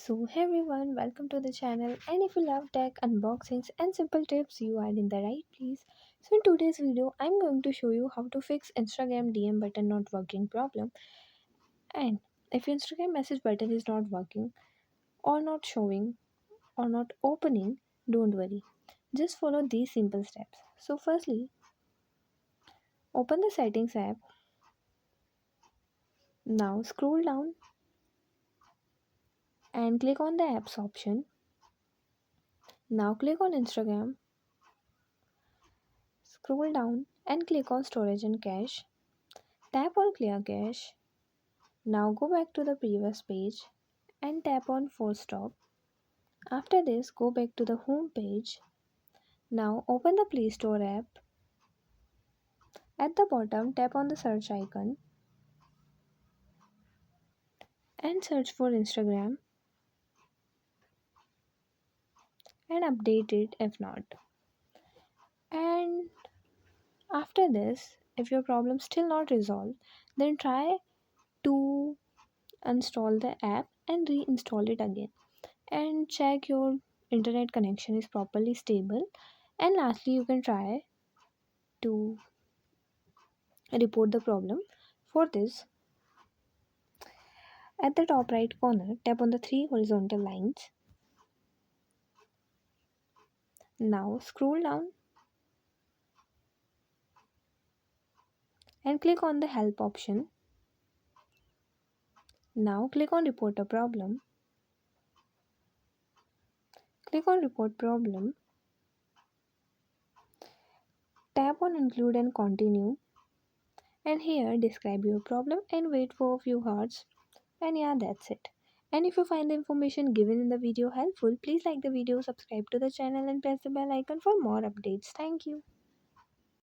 Hey everyone, welcome to the channel. And if you love tech, unboxings, and simple tips, you are in the right place. So, in today's video, I'm going to show you how to fix Instagram DM button not working problem. And if your Instagram message button is not working, or not showing, or not opening, don't worry. Just follow these simple steps. So, firstly, open the settings app. Now, scroll down and click on the apps option. Now, click on Instagram. Scroll down and click on storage and cache. Tap on clear cache. Now go back to the previous page and tap on force stop. After this, go back to the home page. Now open the Play Store app. At the bottom, tap on the search icon and search for Instagram and update it if not. And after this, if your problem still not resolved, then try to uninstall the app and reinstall it again. And check your internet connection is properly stable. And lastly, you can try to report the problem. For this, at the top right corner, tap on the three horizontal lines. Now scroll down and click on the help option. Now click on report a problem. Click on report problem. Tap on include and continue. And here describe your problem and wait for a few hours. And yeah, that's it. And if you find the information given in the video helpful, please like the video, subscribe to the channel and press the bell icon for more updates. Thank you.